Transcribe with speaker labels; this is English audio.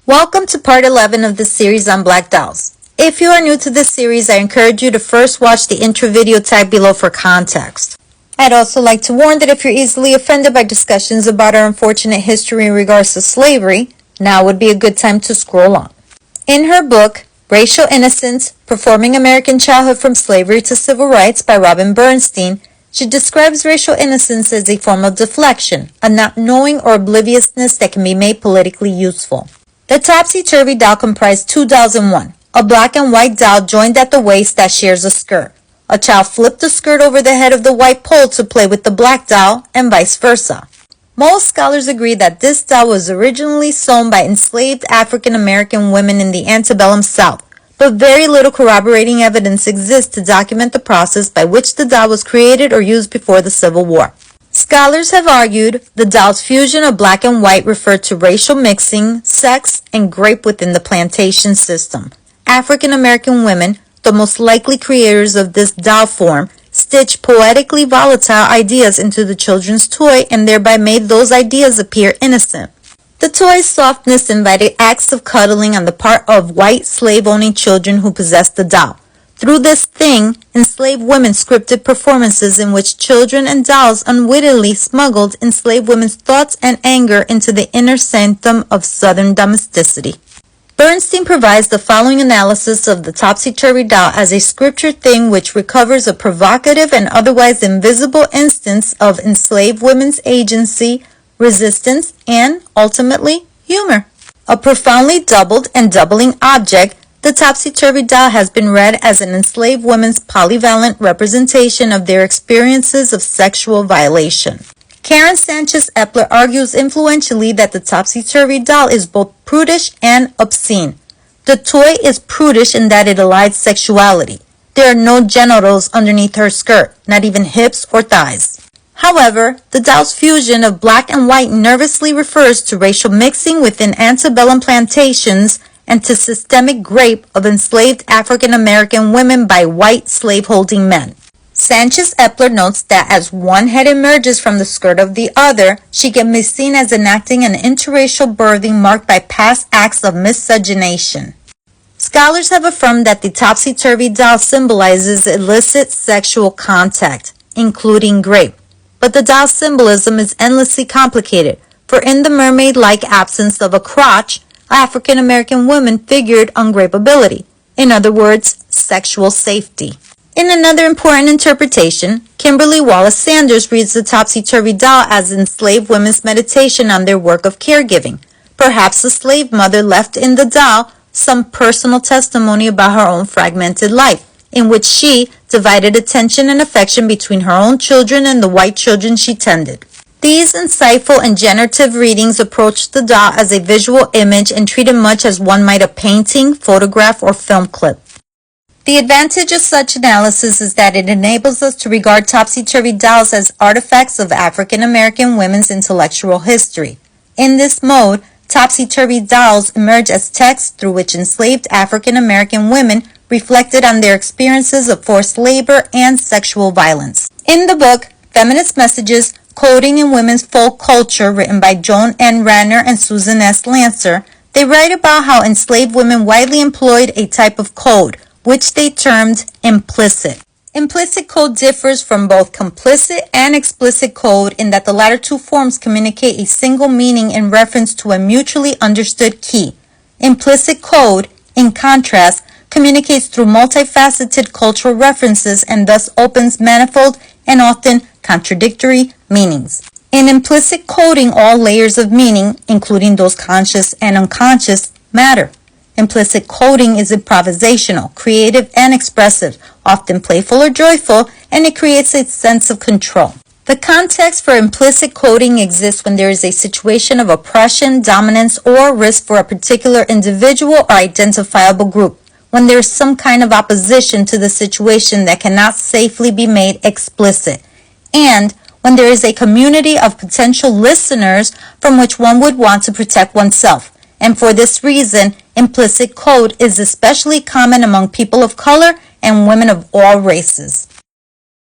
Speaker 1: Welcome to part 11 of the series on Black dolls. If you are new to this series, I encourage you to first watch the intro video tagged below for context. I'd also like to warn that if you're easily offended by discussions about our unfortunate history in regards to slavery, now would be a good time to scroll on. In her book, Racial Innocence, Performing American Childhood from Slavery to Civil Rights by Robin Bernstein, she describes racial innocence as a form of deflection, a not knowing or obliviousness that can be made politically useful. The Topsy-Turvy doll comprised two dolls in one, a black and white doll joined at the waist that shares a skirt. A child flipped the skirt over the head of the white pole to play with the black doll, and vice versa. Most scholars agree that this doll was originally sewn by enslaved African American women in the antebellum South, but very little corroborating evidence exists to document the process by which the doll was created or used before the Civil War. Scholars have argued the doll's fusion of black and white referred to racial mixing, sex, and grape within the plantation system. African American women, the most likely creators of this doll form, stitched poetically volatile ideas into the children's toy and thereby made those ideas appear innocent. The toy's softness invited acts of cuddling on the part of white slave-owning children who possessed the doll. Through this thing, enslaved women scripted performances in which children and dolls unwittingly smuggled enslaved women's thoughts and anger into the inner sanctum of Southern domesticity. Bernstein provides the following analysis of the Topsy-Turvy doll as a scripture thing which recovers a provocative and otherwise invisible instance of enslaved women's agency, resistance, and, ultimately, humor. A profoundly doubled and doubling object, the Topsy-Turvy doll has been read as an enslaved woman's polyvalent representation of their experiences of sexual violation. Karen Sanchez Epler argues influentially that the Topsy-Turvy doll is both prudish and obscene. The toy is prudish in that it elides sexuality. There are no genitals underneath her skirt, not even hips or thighs. However, the doll's fusion of black and white nervously refers to racial mixing within antebellum plantations and to systemic rape of enslaved African American women by white slaveholding men. Sanchez Epler notes that as one head emerges from the skirt of the other, she can be seen as enacting an interracial birthing marked by past acts of miscegenation. Scholars have affirmed that the Topsy-Turvy doll symbolizes illicit sexual contact, including grape. But the doll's symbolism is endlessly complicated, for in the mermaid-like absence of a crotch, African American women figured ungrapeability. In other words, sexual safety. In another important interpretation, Kimberly Wallace Sanders reads the Topsy-Turvy doll as enslaved women's meditation on their work of caregiving. Perhaps the slave mother left in the doll some personal testimony about her own fragmented life, in which she divided attention and affection between her own children and the white children she tended. These insightful and generative readings approach the doll as a visual image and treat it much as one might a painting, photograph, or film clip. The advantage of such analysis is that it enables us to regard Topsy-Turvy dolls as artifacts of African American women's intellectual history. In this mode, Topsy-Turvy dolls emerge as texts through which enslaved African American women reflected on their experiences of forced labor and sexual violence. In the book, Feminist Messages, Coding in Women's Folk Culture, written by Joan N. Ranner and Susan S. Lancer, they write about how enslaved women widely employed a type of code, which they termed implicit. Implicit code differs from both complicit and explicit code in that the latter two forms communicate a single meaning in reference to a mutually understood key. Implicit code, in contrast, communicates through multifaceted cultural references and thus opens manifold and often contradictory meanings. In implicit coding, all layers of meaning, including those conscious and unconscious, matter. Implicit coding is improvisational, creative, and expressive, often playful or joyful, and it creates a sense of control. The context for implicit coding exists when there is a situation of oppression, dominance, or risk for a particular individual or identifiable group, when there is some kind of opposition to the situation that cannot safely be made explicit, and when there is a community of potential listeners from which one would want to protect oneself. And for this reason, implicit code is especially common among people of color and women of all races.